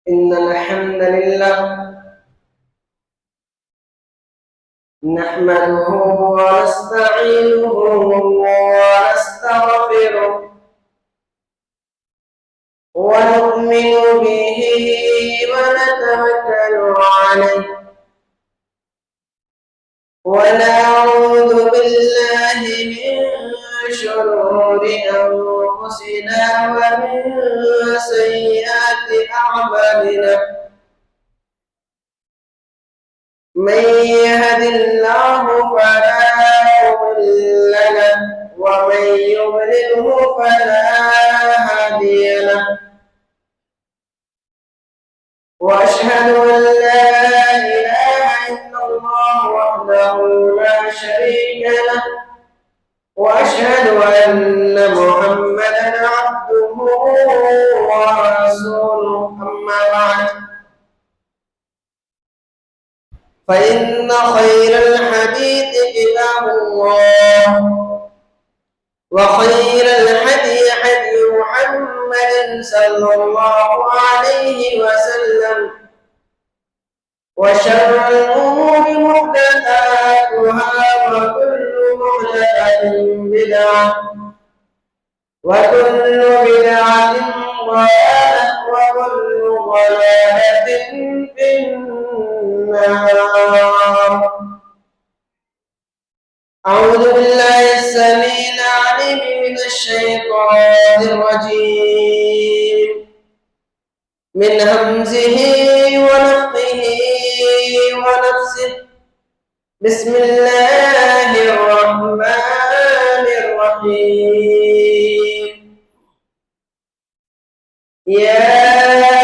إن الحمد لله نحمده ونستعينه ونستغفره ونؤمن به ونتوكل عليه ونعوذ بالله من شرور أنفسنا ومن سيئات أعمالنا من يهد الله فلا مضل له ومن يضلله فلا هادي له وأشهد أن لا إله إلا الله وحده لا شريك له وأشهد أن محمدا عبده ورسوله أما بعد فإن خير الحديث كتاب الله وخير الهدي هدي محمد صلى الله عليه وسلم وشر الأمور محدثاتها وكل محدثة بدعة وكل بدعة ضلالة وكل ضلالة في النار. أعوذ بالله السميع العليم من الشيطان الرجيم من همزه ونفخه ونفسه. بسم الله الرحمن الرحيم. يا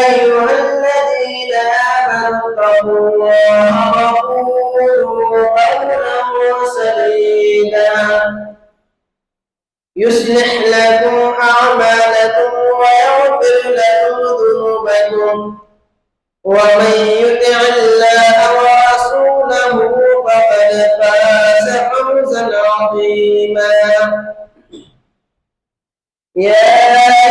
أيها الذين آمنوا اتقوا الله وقولوا قولا سديدا يصلح لكم أعمالكم ويغفر لكم ذنوبكم ومن يطع الله ورسوله فقد فاز فوزا عظيما. يا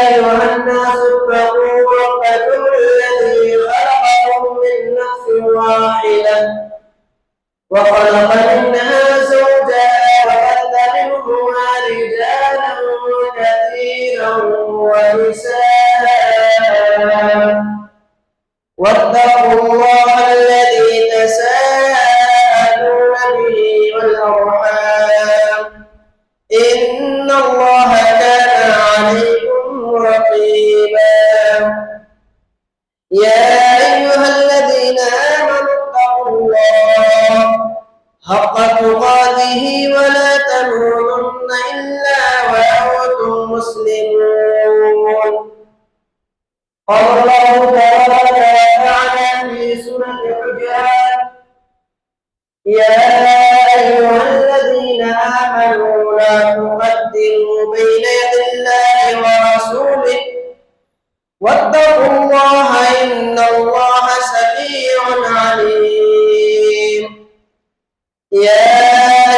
أيها الناس اتقوا ربكم الذي خلقكم من نفس واحدة وخلق منها زوجها وبث منهما رجالا كثيرا ونساء واتقوا الله الذي تساءلون به والأرحام إن الله كان عليكم رقيبا. يا أيها الذين آمنوا اتقوا الله حق تقاته ولا تموتن إلا وأنتم مسلمون. قال الله تعالى في سورة الحجرات: يا أيها الذين آمنوا لا تقدموا بين يدي الله ورسوله واتقوا الله إن الله سميع عليم. يا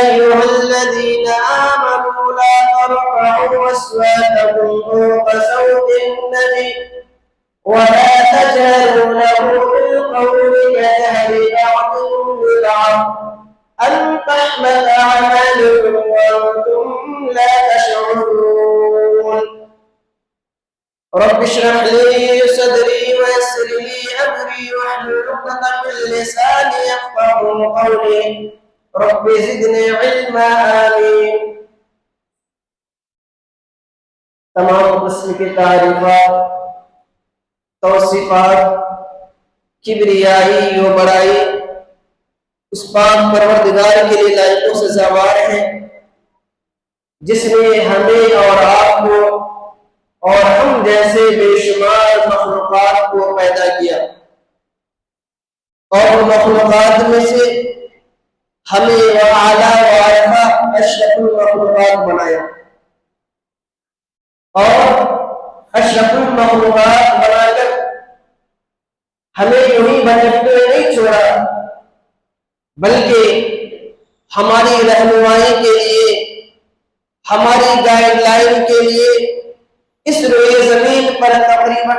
أيها الذين آمنوا لا ترفعوا أصواتكم فوق صوت النبي ولا تجهروا له بالقول كجهر بعضكم ببعض أن تحبط أعمالكم وأنتم لا تشعرون. رب اشرح لي صدري ويسر لي أمري واحلل عقدة من لساني يفقهوا قولي. رب زدني علما. آمين. تمام قسم کی تعریفات، توصیفات، کبریائی و بڑائی اس پاک پروردگار کے لیے لائق و سزاوار ہیں جس نے ہمیں اور آپ کو اور ہم جیسے بے شمار مخلوقات کو پیدا کیا اور مخلوقات میں سے ہمیں اعلیٰ و اعلیٰ اشرف المخلوقات بنایا اور اشرف المخلوقات بنا کر ہمیں یوں ہی بھٹکتے نہیں چھوڑا بلکہ ہماری رہنمائی کے لیے، ہماری گائیڈ لائن کے لیے اس روئے زمین پر تقریباً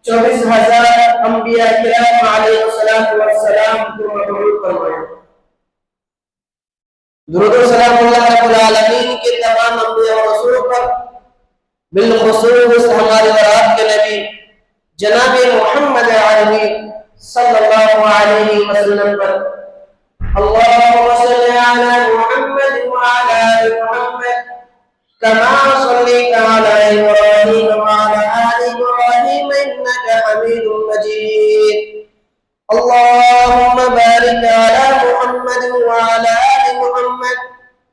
24,000 انبیاء کرام علیہ السلام کو مبعوث فرمایا۔ درود و سلام اللہ رب العالمین کے تمام انبیاء اور رسولوں پر، بالخصوص ہمارے اور آپ کے نبی جناب محمد عربی صلی اللہ علیہ وسلم پر۔ اللہم صلی علی محمد وعلی آل محمد كما صليت على إبراهيم وعلى آل إبراهيم إنك حميد مجيد اللهم بارك على محمد وعلى آل محمد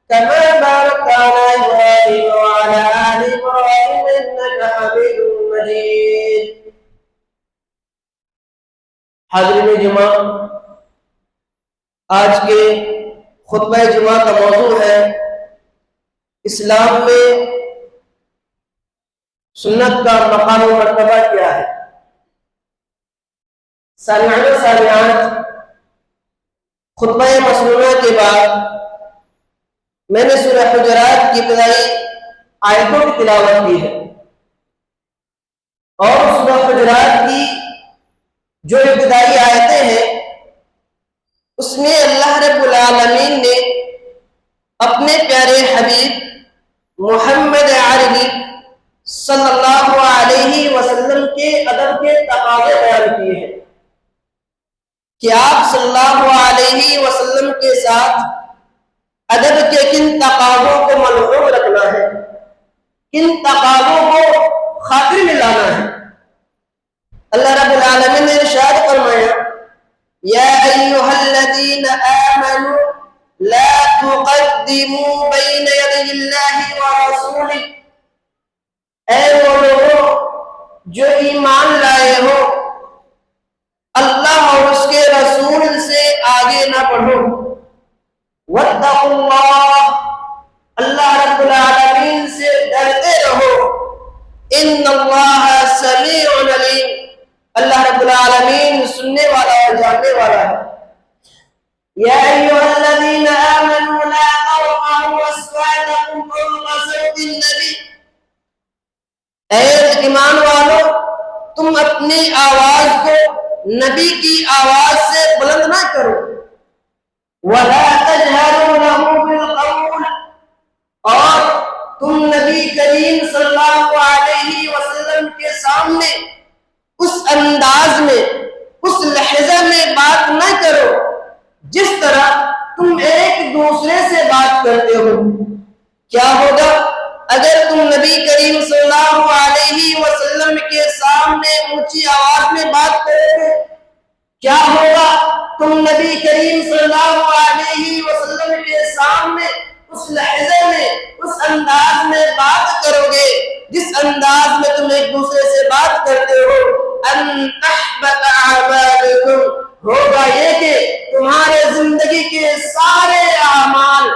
كما باركت على إبراهيم وعلى آل إبراهيم إنك حميد مجيد۔ حاضرین جمعہ، آج کے خطبہ جمعہ کا موضوع ہے اسلام میں سنت کا مقام و مرتبہ کیا ہے۔ سامعین و سامعات، خطبہ مسنونہ کے بعد میں نے سورہ حجرات کی ابتدائی آیتوں کی تلاوت کی ہے، اور سورہ حجرات کی جو ابتدائی آیتیں ہیں اس میں اللہ رب العالمین نے اپنے پیارے حبیب محمد عربی صلی اللہ علیہ وسلم کے ادب کے تقاضے بیان کیے ہیں کہ آپ صلی اللہ علیہ وسلم کے ساتھ ادب کے کن تقاضوں کو ملحوظ رکھنا ہے، کن تقاضوں کو خاطر میں لانا ہے۔ اللہ رب العالمین نے ارشاد فرمایا، یا ایھا الذین آمنوا لا تقدموا بین یدی اللہ ورسولہ، اے وہ لوگوں جو ایمان لائے ہو، اللہ اور اس کے رسول سے آگے نہ بڑھو۔ واتقوا اللہ، اللہ رب العالمین سے ڈرتے رہو۔ ان اللہ سمیع علیم، اللہ رب العالمین سننے والا اور جاننے والا ہے۔ یا ایھا الذین آمنوا لا ترفعوا اصواتکم فوق صوت النبی، اے ایمان والو تم اپنی آواز کو نبی کی آواز سے بلند نہ کرو۔ ولا تجہروا لہ بالقول، اور تم نبی کریم صلی اللہ علیہ وسلم کے سامنے اس انداز میں، اس لہجہ میں بات نہ کرو جس طرح تم ایک دوسرے سے بات کرتے ہو۔ کیا ہوگا اگر تم نبی کریم صلی اللہ علیہ وسلم کے سامنے اونچی آواز میں بات کرو گے؟ کیا ہوگا تم نبی کریم صلی اللہ علیہ وسلم کے سامنے اس لہجے میں، اس انداز میں بات کرو گے جس انداز میں تم ایک دوسرے سے بات کرتے ہو؟ ان تحبط اعمالکم، ہوگا یہ کہ تمہارے زندگی کے سارے اعمال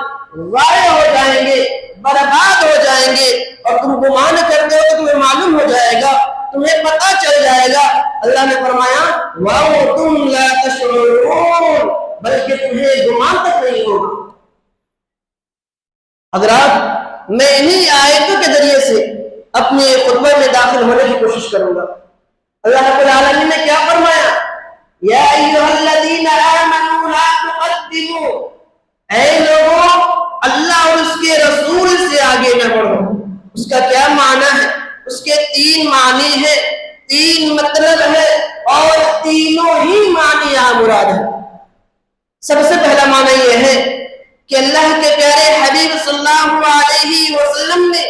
ضائع ہو جائیں گے، برباد ہو جائیں گے، اور تم گمان کرتے ہو کہ تمہیں معلوم ہو جائے گا، تمہیں پتہ چل جائے گا۔ اللہ نے فرمایا وَأَنْتُمْ لَا تَشْعُرُونَ، بلکہ تمہیں گمان تک نہیں ہوگا۔ حضرات، میں انہی آیتوں کے ذریعے سے اپنے خطبے میں داخل ہونے کی کوشش کروں گا۔ اللہ رب العالمین نے کیا فرمایا؟ یا ایھا الذین آمنوا لا تقدموا، اے لوگوں اللہ اور اس کے رسول سے آگے نہ بڑھو۔ اس کا کیا معنی ہے؟ اس کے تین معنی ہیں، تین مطلب ہے، اور تینوں ہی معنی یہاں مراد ہے۔ سب سے پہلا معنی یہ ہے کہ اللہ کے پیارے حبیب صلی اللہ علیہ وسلم نے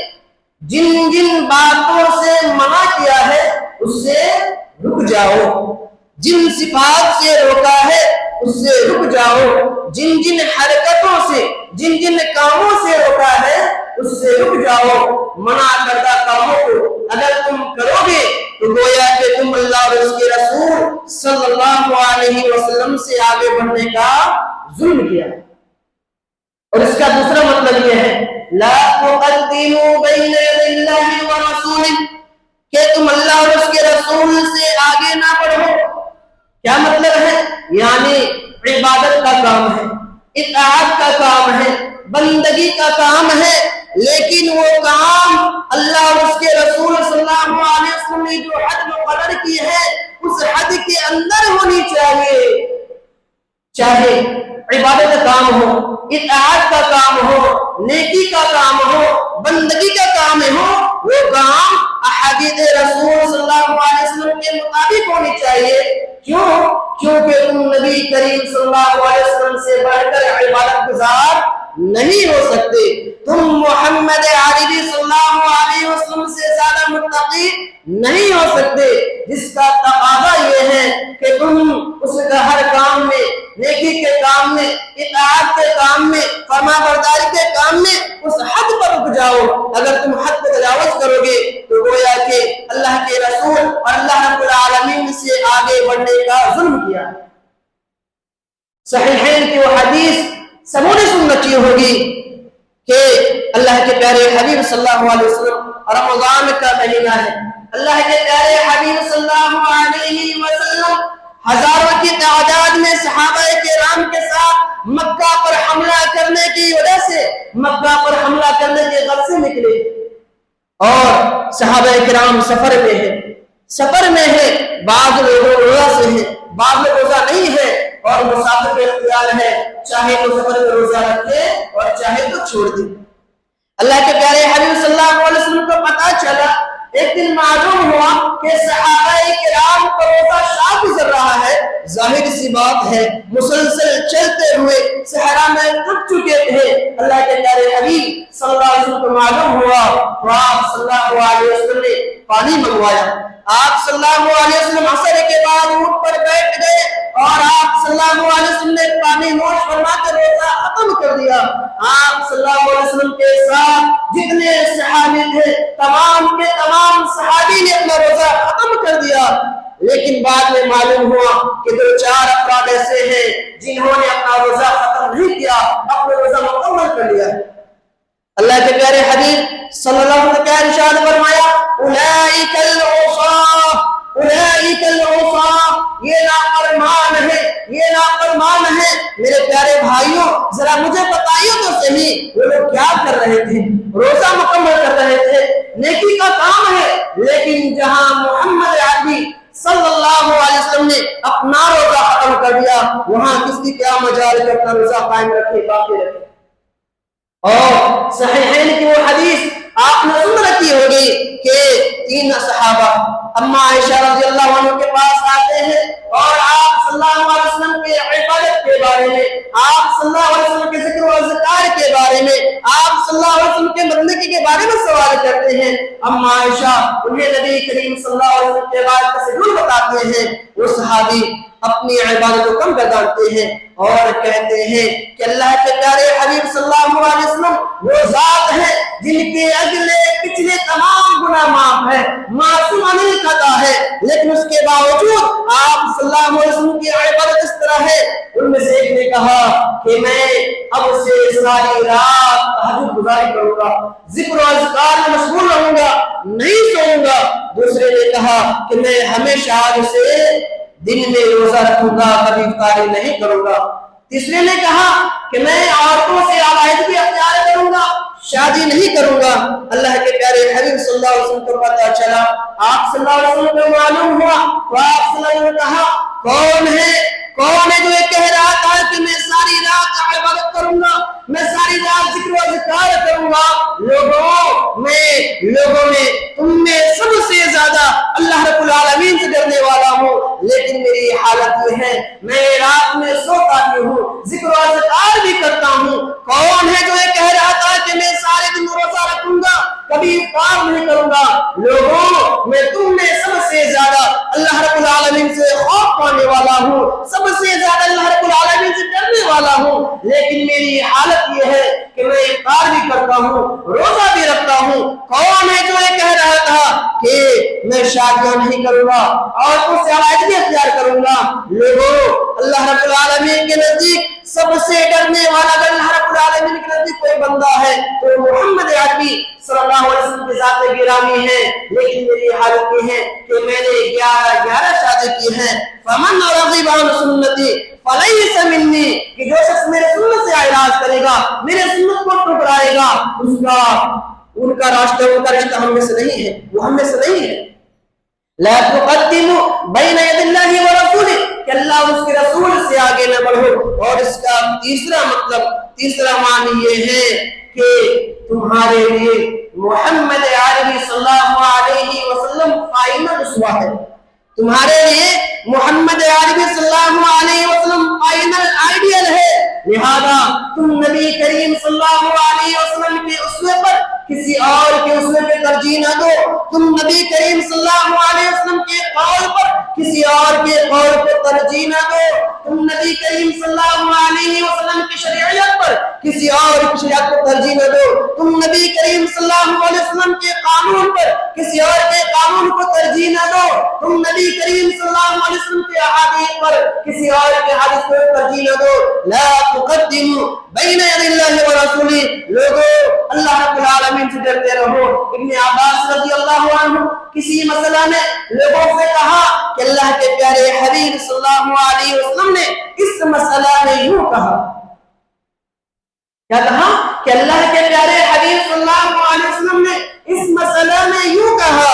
جن جن باتوں سے منع کیا ہے اس سے رک جاؤ، جن صفات سے روکا ہے اس سے رک جاؤ، جن جن حرکتوں سے، جن جن کاموں سے روکا ہے اس سے رک جاؤ۔ منع کردہ کاموں کو اگر تم کرو گے تو گویا کہ تم اللہ اور اس کے رسول صلی اللہ علیہ وسلم سے آگے بڑھنے کا ظلم کیا۔ اور اس کا دوسرا مطلب یہ ہے لا تقدموا بین یدی اللہ ورسولہ، کہ تم اللہ اور اس کے رسول سے آگے نہ بڑھو۔ کیا مطلب ہے؟ یعنی عبادت کا کام ہے، اطاعت کا کام ہے، بندگی کا کام ہے، لیکن وہ کام اللہ اور اس کے رسول صلی اللہ علیہ وسلم نے جو حد مقرر کی ہے اس حد کے اندر ہونی چاہیے. چاہے عبادت کا کام ہو، اطاعت کا کام ہو، نیکی کا کام ہو، بندگی کا کام ہو، وہ کام احادیث رسول صلی اللہ علیہ وسلم کے مطابق ہونی چاہیے. کیوں؟ کیونکہ تم نبی کریم صلی اللہ علیہ وسلم سے بڑھ کر عبادت گزار نہیں ہو سکتے. تم محمد عربی صلی اللہ علیہ وسلم سے زیادہ متقی نہیں ہو سکتے، جس کا تقاضا یہ ہے کہ تم اس کا ہر کام میں، نیکی کے کام میں، اطاعت کے کام میں، فرما برداری کے کام میں اس حد پر رک جاؤ. اگر تم حد کو تجاوز کرو گے تو گویا کہ اللہ کے رسول اور اللہ رب العالمین سے آگے بڑھنے کا ظلم کیا. صحیحین کی وہ حدیث سبوں نے سن رکھی ہوگی کہ اللہ کے پیارے حبیب صلی اللہ علیہ وسلم رمضان کا مہینہ ہے. اللہ کے پیارے حبیب صلی اللہ علیہ وسلم ہزاروں کی تعداد میں صحابہ کرام کے ساتھ مکہ پر حملہ کرنے کی وجہ سے، مکہ پر حملہ کرنے کے غرض سے نکلے، اور صحابہ کرام سفر میں ہیں. سفر میں ہے، بعض لوگ روزہ سے ہیں، بعض لوگ روزہ نہیں ہے، اور مسافر کا اختیار ہے، چاہے تو سفر میں روزہ رکھے اور چاہے تو چھوڑ دے. اللہ کے پیارے حبیب صلی اللہ علیہ وسلم کو پتا چلا، ایک دن معلوم ہوا کہ صحابہ کرام کو روزہ شاہ گزر رہا ہے. ظاہر سی بات ہے، مسلسل چلتے ہوئے صحرا میں تھک چکے تھے. اللہ کے پیارے حبیب صلی اللہ علیہ وسلم کو معلوم ہوا تو آپ صلی اللہ علیہ وسلم نے پانی منگوایا. آپ صلی اللہ علیہ وسلم عصر کے بعد اونٹ پر بیٹھ گئے اور آپ صلی اللہ علیہ وسلم نے پانی نوش فرما کر روزہ ختم کر دیا. آپ صلی اللہ علیہ وسلم کے ساتھ جتنے صحابی تھے تمام کے تمام صحابی نے اپنا روزہ ختم کر دیا. لیکن بعد میں معلوم ہوا کہ 2-4 افراد ایسے ہیں جنہوں نے اپنا روزہ ختم نہیں کیا، اپنا روزہ مکمل کر لیا. اللہ کے پیارے حبیب صلی اللہ علیہ وسلم نے ارشاد فرمایا، اولئک العصاة، اولئک العصاة، یہ نافرمان ہے، یہ نافرمان ہے. میرے پیارے بھائیوں، ذرا مجھے بتائیے تو صحیح، وہ لوگ کیا کر رہے تھے؟ روزہ مکمل کر رہے تھے، نیکی کا کام ہے. لیکن جہاں محمد عربی صلی اللہ علیہ وسلم نے اپنا روزہ ختم کر دیا، وہاں کس کی کیا مجال کہ اپنا روزہ قائم رکھے، باقی رکھے. اور صحیحین کی وہ حدیث آپ نے سن رکھی ہوگی کہ 3 صحابہ اما عائشہ رضی اللہ عنہ کے پاس آتے ہیں اور آپ صلی اللہ علیہ وسلم کے عبادت کے بارے میں، آپ صلی اللہ علیہ وسلم کے ذکر و اذکار کے بارے میں، آپ صلی اللہ علیہ وسلم کے بندگی کے بارے میں سوال کرتے ہیں. اما عائشہ انہیں نبی کریم صلی اللہ علیہ وسلم کے عبادت کا شیڈول بتاتے ہیں. وہ صحابی اپنی عبادت کو کم گردانتے ہیں اور کہتے ہیں کہ اللہ کے پیارے حبیب صلی اللہ علیہ وسلم وہ ذات ہے جن کے اگلے پچھلے تمام گناہ معاف ہے، معصوم نہیں خطا ہے، لیکن اس کے باوجود آپ صلی اللہ علیہ وسلم کی عبادت اس طرح ہے. ان میں سے ایک نے کہا کہ میں اب سے ساری رات تہجد گزاری کروں گا، ذکر و اذکار میں مشغول رہوں گا، نہیں سوؤں گا. دوسرے نے کہا کہ میں ہمیشہ آج سے دن میں روزہ رکھوں گا، کبھی افطاری نہیں کروں گا. تیسرے نے کہا کہ میں عورتوں سے علیحدگی اختیار کروں گا، شادی نہیں کروں گا. اللہ کے پیارے حبیب صلی اللہ علیہ وسلم کو پتہ چلا، آپ صلی اللہ علیہ وسلم کو معلوم ہوا تو آپ صلی اللہ علیہ وسلم نے کہا کون ہے جو یہ کہہ رہا تھا کہ میں ساری رات عبادت کروں گا، میں ساری رات ذکر و اذکار کروں گا؟ لوگوں میں تم میں سب سے زیادہ اللہ رب العالمین سے ڈرنے والا ہوں، لیکن میری حالت یہ ہے میں رات میں سوتا بھی ہوں، ذکر و اذکار بھی کرتا ہوں. کون ہے جو یہ کہہ رہا تھا کہ میں سارے دن روزہ رکھوں گا، کبھی افطار نہیں کروں گا؟ لوگوں میں تم میں سب سے زیادہ اللہ رب العالمین سے خوف پانے والا ہوں، سب سے زیادہ اللہ رب العالمین سے ڈرنے والا ہوں، لیکن میری حالت یہ ہے کہ میں افطار بھی کرتا ہوں، روزہ بھی رکھتا ہوں. کون ہے جو یہ کہہ رہا تھا کہ میں شادیاں نہیں کروں گا اور اس سے علیحدگی اختیار کروں گا؟ لوگوں، اللہ رب العالمین کے نزدیک سب سے ڈرنے والا اگر اللہ رب العالمین کے نزدیک کوئی بندہ ہے تو محمد عربی صلی اللہ علیہ وسلم کی ذات گرامی ہے. لیکن میری حالت یہ ہے کہ میں نے 11 شادی کی ہیں. فمن رغب عن سنتی فلیس منی، کہ جو شخص میرے سنت سے اعراض کرے گا، میرے سنت کو ٹھکرائے گا، ان کا رشتہ ہم میں سے نہیں ہے، وہ ہم میں سے نہیں ہے۔ لا تقدموا بین ید اللہ ورسولہ، کہ اللہ اور اس کے رسول سے آگے نہ بڑھو۔ اور اس کا تیسرا معنی یہ ہے کہ تمہارے لیے محمد عربی صلی اللہ علیہ وسلم قائم اسوہ ہے، تمہارے لیے محمد عربی صلی اللہ علیہ وسلم فائنل آئیڈیل ہے، لہذا تم نبی کریم صلی اللہ علیہ وسلم کے اسوے پر کسی اور کے اسوے پہ ترجیح نہ دو، تم نبی کریم صلی اللہ علیہ وسلم کے قول پر کسی اور کے قول کو ترجیح نہ دو، تم نبی کریم صلی اللہ علیہ وسلم کی شریعت پر کسی اور کی شریعت کو ترجیح نہ دو، تم نبی کریم صلی اللہ علیہ وسلم کے قانون پر کسی اور کے قانون کو ترجیح نہ دو، تم نبی کریم صلی اللہ علیہ وسلم کے احادیث پر کسی اور کے حدیث کو ترجیح نہ دو۔ لا تقدموا بین ید اللہ ورسولہ، لوگوں اللہ رب العالمین سے ڈرتے رہو۔ ابن عباس رضی اللہ عنہ کسی مسئلہ میں لوگوں سے کہا کہ اللہ کے پیارے حبیب صلی اللہ علیہ وسلم نے اس مسئلہ میں یوں کہا، کیا کہا کہ اللہ کے پیارے حبیب صلی اللہ علیہ وسلم نے اس مسئلہ میں یوں کہا،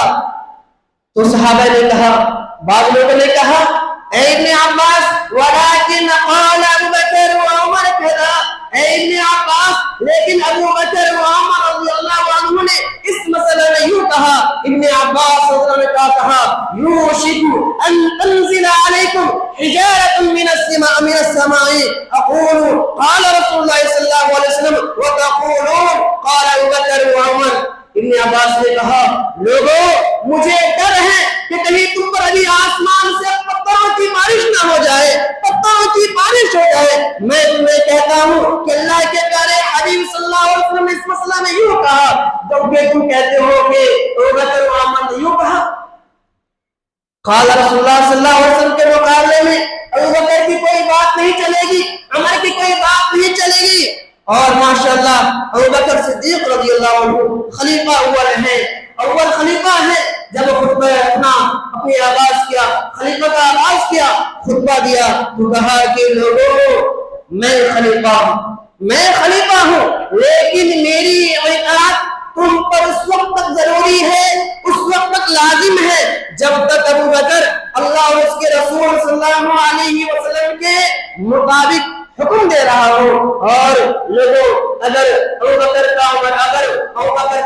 تو صحابہ نے کہا، بعض لوگوں نے کہا اے ابن عباس ولیکن قال ابو بکر و عمر کذا، اے ابن عباس لیکن ابو بکر و عمر رضی اللہ عنہ نے اس مسئلہ میں یوں کہا۔ ابن عباس رضی اللہ عنہ نے کہا یوشک ان تنزل علیکم حجارۃ من السماء اقول قال رسول اللہ صلی اللہ علیہ وسلم وتقولون قال ابو بکر و عمر۔ ابن عباس نے کہا لوگوں مجھے ڈر ہے کہ کہیں تم پر ابھی آسمان سے پتھروں کی بارش نہ ہو جائے، پتھروں کی بارش ہو جائے۔ میں تمہیں کہتا ہوں کہ اللہ کے پیارے حبیب صلی اللہ علیہ وسلم نے اس مسئلہ میں یوں کہا، جب کہ تم کہتے ہو کہ ابو بکر و عمر نے یوں کہا۔ قال رسول اللہ صلی اللہ علیہ وسلم کے مقابلے میں ابو بکر کی کوئی بات نہیں چلے گی، عمر کی کوئی بات نہیں چلے گی۔ اور ماشاءاللہ ابو بکر صدیق رضی اللہ عنہ خلیفہ اول خلیفہ ہے، جب خطبہ اپنی آغاز کیا، خلیفہ کا آغاز کیا، خطبہ دیا تو کہا کہ لوگوں میں خلیفہ ہوں لیکن میری اطاعت تم پر اس وقت تک ضروری ہے، اس وقت تک لازم ہے جب تک ابو بکر اللہ اور اس کے رسول صلی اللہ علیہ وسلم کے مطابق حکم دے رہا ہو۔ اور لوگوں اگر ابو بکر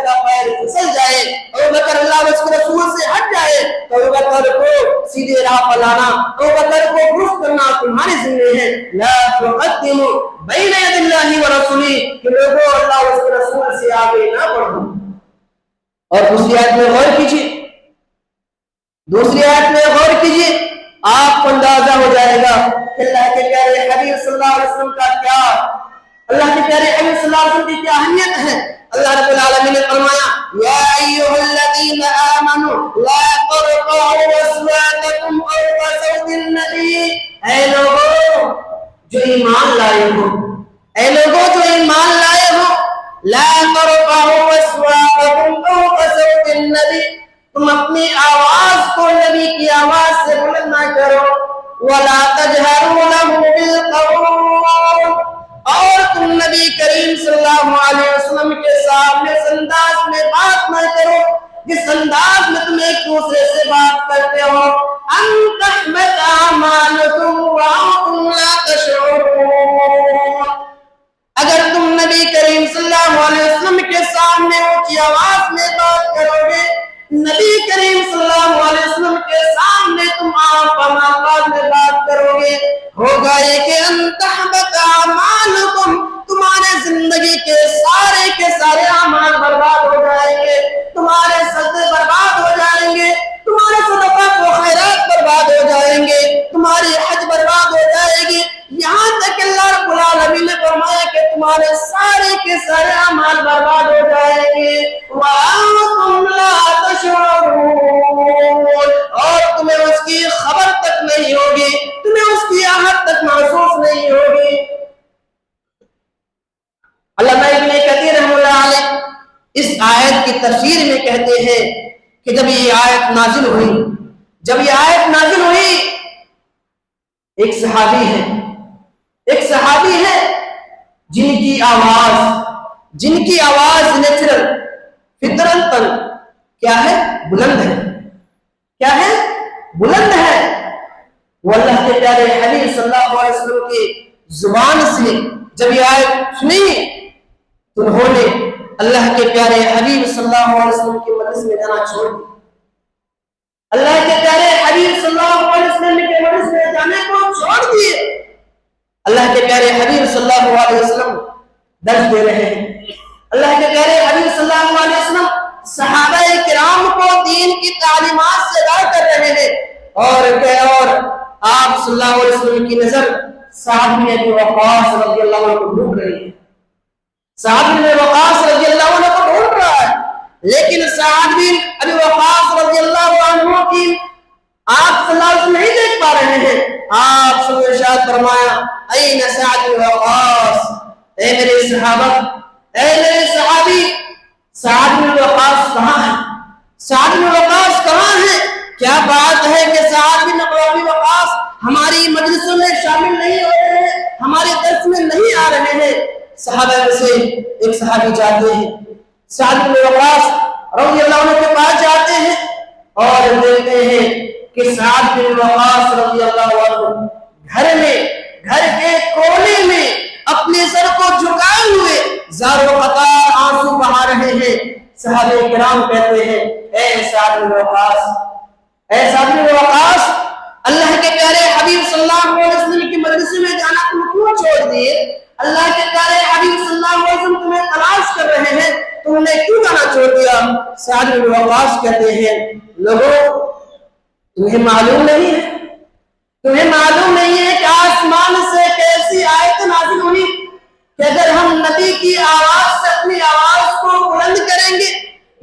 کا پیر پھسل جائے، ابو بکر اللہ اور اس کے رسول سے ہٹ جائے تو ابو بکر کو سیدھے راہ پر لانا، ابو بکر کو درست کرنا تمہاری ذمہ ہے۔ لا تقدموا بین ید اللہ ورسولہ، کہ لوگوں اللہ اور اس کے رسول سے آگے نہ بڑھو۔ اور دوسری آیت میں غور کیجیے، آپ کو اندازہ ہو جائے گا کہ اللہ کے پیارے حبیب صلی اللہ علیہ وسلم کا کیا، اللہ کے پیارے حبیب صلی اللہ علیہ وسلم کی کیا اہمیت ہے۔ اللہ رب العالمین نے فرمایا یا ایھا الذین آمنوا لا ترفعوا اصواتکم فوق صوت النبی، اے لوگوں جو ایمان لائے ہو، لا ترفعوا اصواتکم فوق صوت النبی، تم اپنی آواز کو نبی کی آواز سے بلند نہ کرو، وَلَا تَجْهَرُوا لَهُ بِالْقَوْلِ، اور تم نبی کریم صلی اللہ علیہ وسلم کے سامنے اس انداز میں بات نہ کرو جس انداز میں تم ایک دوسرے سے بات کرتے ہو، أَن تَحْبَطَ أَعْمَالُكُمْ وَأَنْتُمْ لَا تَشْعُرُونَ۔ اگر تم نبی کریم صلی اللہ علیہ وسلم کے سامنے اونچی آواز میں بات کرو گے، نبی کریم صلی اللہ علیہ وسلم کے سامنے تم آواز میں بات کرو گے، ہوگا یہ کہ ان تحبط اعمالکم، تمہارے زندگی کے سارے اعمال برباد ہو جائیں گے، تمہارے سجدے برباد ہو جائیں گے، تمہارے صدقات و خیرات برباد ہو جائیں گے، تمہاری حج برباد ہو جائے گی، یہاں تک اللہ رب العالمین نے فرمایا کہ تمہارے سارے اعمال برباد ہو جائیں گے، وَأَنْتُمْ لَا تَشْعُرُونَ، اور تمہیں اس کی خبر تک نہیں ہوگی، تمہیں اس کی آہت تک محسوس نہیں ہوگی۔ علامہ ابن کثیر رحمۃ اللہ علیہ اس آیت کی تفسیر میں کہتے ہیں کہ جب یہ آیت نازل ہوئی ایک صحابی ہے ایک صحابی ہے جن کی آواز نیچرل فطرتاً کیا ہے؟ بلند ہے. کیا ہے؟ بلند ہے. وہ اللہ کے پیارے حبیب صلی اللہ علیہ وسلم کی زبان سے جب یہ آیت سنی تو انہوں نے اللہ کے پیارے حبیب صلی اللہ علیہ وسلم کی مجلس میں جانا چھوڑ دیا. اللہ کے پیارے حبیب صلی اللہ علیہ وسلم کے مجلس میں جانے کو چھوڑ دیے. اللہ کے پیارے حبیب صلی اللہ علیہ وسلم درس دے رہے ہیں. اللہ کے پیارے حبیب صلی اللہ علیہ وسلم صحابہ کرام کو دین کی تعلیمات سے آگاہ کر رہے ہیں. اور آپ صلی اللہ علیہ وسلم کی نظر سعد بن ابی وقاص رضی اللہ عنہ کو ڈھونڈ رہی ہے. سعد بن ابی وقاص رضی اللہ عنہ کو ڈھونڈ رہا ہے، لیکن سعد بن ابی وقاص رضی اللہ عنہ کی آپ صلی اللہ علیہ وسلم نہیں دیکھ پا رہے ہیں. آپ صلی اللہ علیہ وسلم نے ارشاد فرمایا این سعد بن وقاص، اے میرے صحابہ، اے میرے صحابی، سعد بن وقاص کہاں ہے؟ سعد بن وقاص کہاں ہے؟ کیا بات ہے کہ سعد بن ابی وقاص ہماری مجلسوں میں شامل نہیں ہو رہے ہیں، ہمارے درس میں نہیں آ رہے ہیں؟ صحابہ میں سے ایک صحابی جاتے ہیں، سعد بن وقاص رضی اللہ عنہ کے پاس جاتے ہیں اور دیکھتے ہیں کہ سعد بن وقاص رضی اللہ عنہ گھر کے کونے میں اپنے سر کو جھکائے ہوئے زار و قطار آنسو بہا رہے ہیں. صحابہ کرام کہتے ہیں اے سعد بن وقاص، اے سعد بن وقاص، اللہ کے پیارے حبیب صلی اللہ علیہ وسلم کی مجلس میں جانا تم کیوں چھوڑ دیے؟ اللہ کے پیارے حبیب صلی اللہ علیہ وسلم تمہیں تلاش کر رہے ہیں، تم نے کیوں جانا چھوڑ دیا؟ سعد بن وقاص کہتے ہیں لوگوں، تمہیں معلوم نہیں ہے، تمہیں معلوم نہیں ہے کہ آسمان سے کیسی آیت نازل ہوئی کہ اگر ہم نبی کی آواز سے اپنی آواز کو بلند کریں گے،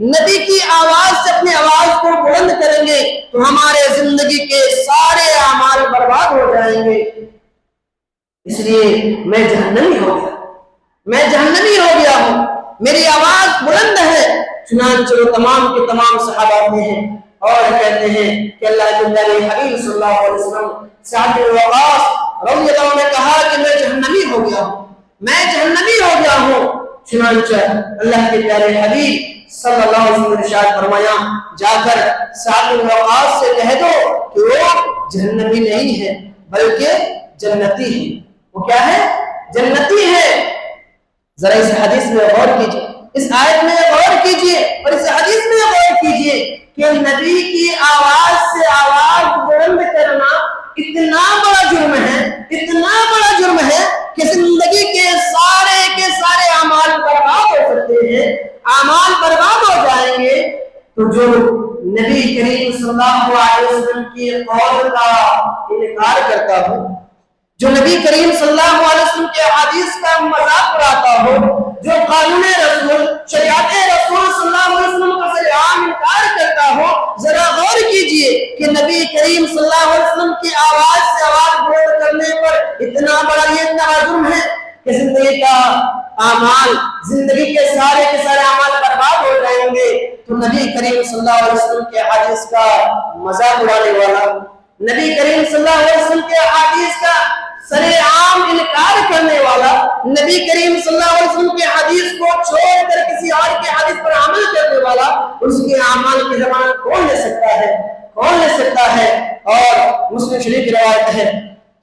نبی کی آواز سے اپنی آواز کو بلند کریں گے تو ہمارے زندگی کے سارے اعمال برباد ہو جائیں گے. اس لیے میں جہنمی ہو گیا ہوں، میری آواز بلند ہے. چنانچہ وہ تمام کے تمام صحابہ میں ہیں اور کہتے ہیں کہ اللہ کے پیارے حبیب صلی اللہ علیہ وسلم سعد بن وقاص رضی اللہ عنہ نے کہا کہ میں جہنمی ہو گیا ہوں. چنانچہ اللہ کے پیارے حبیب صلی اللہ علیہ وسلم نے ارشاد فرمایا جا کر سعد بن وقاص سے کہہ دو کہ وہ جہنمی نہیں ہے بلکہ جنتی ہے. وہ کیا ہے؟ جنتی ہے. ذرا اس حدیث میں غور کیجئے، اس آیت میں غور کیجئے اور اس حدیث میں غور کیجئے کہ نبی کی آواز سے آواز بلند کرنا اتنا بڑا جرم ہے کہ زندگی کے سارے اعمال برباد ہو سکتے ہیں، اعمال برباد ہو جائیں گے. تو جو نبی کریم صلی اللہ علیہ وسلم کی قول کا انکار کرتا ہو، جو نبی کریم صلی اللہ علیہ وسلم کے حدیث کا مذاق اڑاتا ہو، جو قانون رسول شریعت رسول صلی اللہ علیہ وسلم کا سرعام انکار کرتا ہو، ذرا غور کیجئے کہ نبی کریم صلی اللہ علیہ وسلم کی آواز سے آواز بلند کرنے پر اتنا بڑا یہ جرم ہے کہ زندگی کا اعمال، زندگی کے سارے اعمال برباد ہو جائیں گے. تو نبی کریم صلی اللہ علیہ وسلم کے حدیث کا مذاق اڑانے والا، نبی کریم صلی اللہ علیہ وسلم کے حدیث کا سر عام انکار کرنے والا، نبی کریم صلی اللہ علیہ وسلم کے حدیث کو چھوڑ کر کسی اور کے حدیث پر عمل کرنے والا، اس کے اعمال کی ضمانت کون لے سکتا ہے؟ اور مسلم شریف کی روایت ہے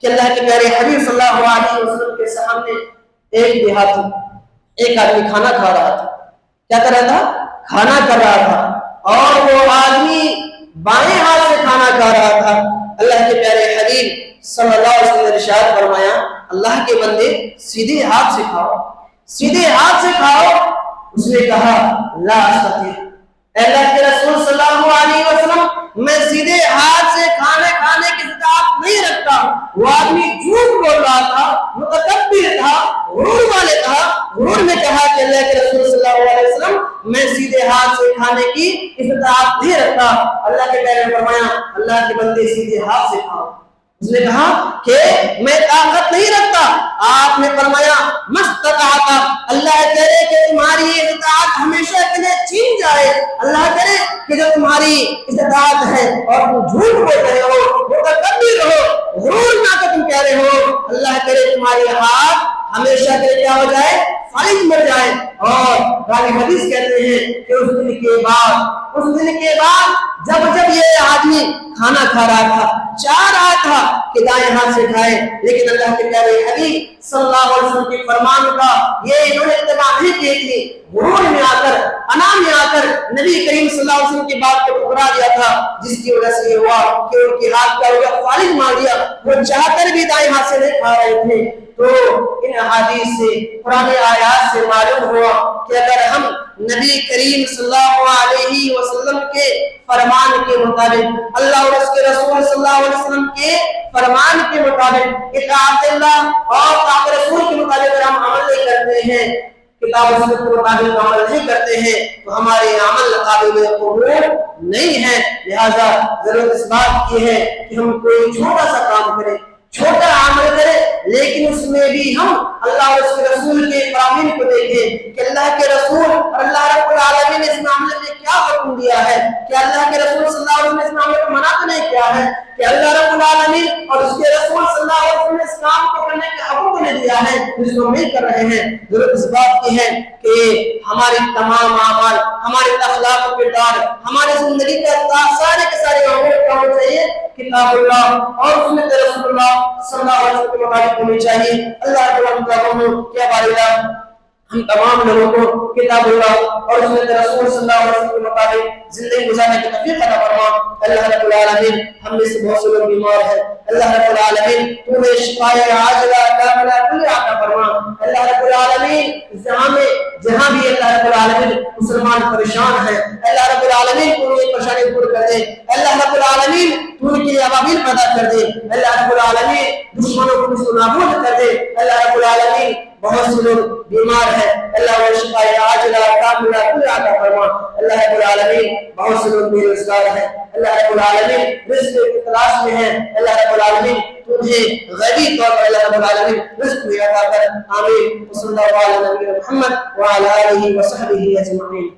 کہ اللہ کے پیارے حبیب صلی اللہ علیہ وسلم کے سامنے ایک آدمی کھانا کھا رہا تھا. کیا کر رہا تھا؟ کھانا کر رہا تھا، اور وہ آدمی بائیں ہاتھ سے کھانا کھا رہا تھا. اللہ کے پیارے حبیب صلی اللہ علیہ وسلم نے ارشاد فرمایا اللہ کے بندے سیدھے ہاتھ سے کھاؤ. اس نے کہا لا استطیع، اے اللہ کے رسول صلی اللہ علیہ وسلم میں سیدھے ہاتھ سے کھانے کی استطاعت نہیں رکھتا. وہ آدمی جھوٹ بول رہا تھا، متکبر تھا، غرور والے تھا. غرور میں کہا کہ اللہ کے رسول صلی اللہ علیہ وسلم میں سیدھے ہاتھ سے کھانے کی استطاعت نہیں رکھتا. اللہ کے پیارے نے فرمایا اللہ کے بندے سیدھے ہاتھ سے کھاؤ. اس نے کہا کہ میں طاقت نہیں رکھتا. آپ نے فرمایا مستطاعت، اللہ کرے کہ تمہاری استطاعت ہمیشہ کے لیے چھین جائے. اللہ کرے کہ جو تمہاری استطاعت ہے اور تم جھوٹ بول رہے ہو، متکبر ہو، غرور نہ کہ تم کہہ رہے ہو، اللہ کرے تمہاری ہماری ہاتھ ہمیشہ کے لیے کیا ہو جائے، فالج مر جائے۔ اور راوی حدیث کہتے ہیں کہ اس دن کے بعد جب یہ آدمی کھانا کھا رہا تھا، چاہ رہا تھا کہ دائیں ہاتھ سے کھائے، لیکن اللہ کے پیارے حبیب صلی اللہ علیہ وسلم کے فرمان کا یہ انہوں نے اتباع نہیں کی تھی، غرور میں آ کر، انا میں آ کر نبی کریم صلی اللہ علیہ وسلم کی بات کو ٹھکرا دیا تھا، جس کی وجہ سے یہ ہوا کہ ان کے ہاتھ کا فالج مار دیا، وہ چاہ کر بھی دائیں ہاتھ سے نہیں کھا رہے تھے۔ تو ان احادیث سے، قرآن آیات سے معلوم ہوا کہ اگر ہم نبی کریم صلی اللہ علیہ وسلم کے فرمان کے مطابق، اللہ اور اس کے رسول صلی اللہ علیہ وسلم کے فرمان کے مطابق، اطاعت اللہ اور اطاعت رسول کے مطابق اگر ہم عمل نہیں کرتے ہیں، کتاب و سنت کے مطابق عمل نہیں کرتے ہیں، تو ہمارے عمل قابل قبول نہیں ہے۔ لہذا ضرورت اس بات کی ہے کہ ہم کوئی چھوٹا سا کام کریں، چھوٹا عمل کرے، لیکن اس میں بھی ہم اللہ اور اس کے رسول کے فرامین کو دیکھیں کہ اللہ کے رسول اور اللہ رب العالمین نے اس معاملے میں کیا حکم دیا ہے، کہ اللہ کے رسول صلی اللہ علیہ وسلم نے اس معاملے کو منع تو نہیں کیا ہے، کہ اللہ رب العالمین اور اس کے رسول صلی اللہ علیہ وسلم نے اس کام کو کرنے کا حکم تو نہیں دیا ہے جس کو ہم نہیں کر رہے ہیں۔ ضرورت اس بات کی ہے کہ ہماری تمام اعمال، ہمارے اخلاق و کردار، ہماری زندگی کا سارے کے سارے عمل کیا ہونا چاہیے، کتاب اللہ اور سنت رسول اللہ صلی اللہ علیہ وسلم کے مطابق ہونی چاہیے۔ اللہ کیا بارے ہم تمام لوگوں کو کتاب اللہ اور سنت رسول صلی اللہ علیہ وسلم کے مطابق زندگی گزارنے کی توفیق عطا فرما۔ اللہ رب العالمین ہم میں سے بہت سے لوگ بیمار ہیں، اللہ رب العالمین تو نے شفا عاجلہ کاملہ کل عطا فرما۔ اللہ رب العالمین جہاں بھی اللہ رب العالمین مسلمان پریشان ہیں، اللہ رب العالمین تو یہ پریشانی دور کر دے، اللہ رب العالمین تو ان کے لیے ابابیل پیدا کر دے، اللہ رب العالمین دشمنوں کو نابود کر دے۔ اللہ رب العالمین بہت سے لوگ بیمار ہیں، اللہ وہ شفا عاجلہ کاملہ کل عطا فرما۔ اللہ رب العالمین بہت سے لوگ بے روزگار ہیں، اللہ رب العالمین رزق کی تلاش میں ہیں، اللہ رب العالمین تمہیں غیبی طور پر اللہ رب العالمین رزق بھی عطا کر۔ آمین۔ صلی اللہ علیہ وسلم محمد وعلی آلہ وصحبہ اجمعین۔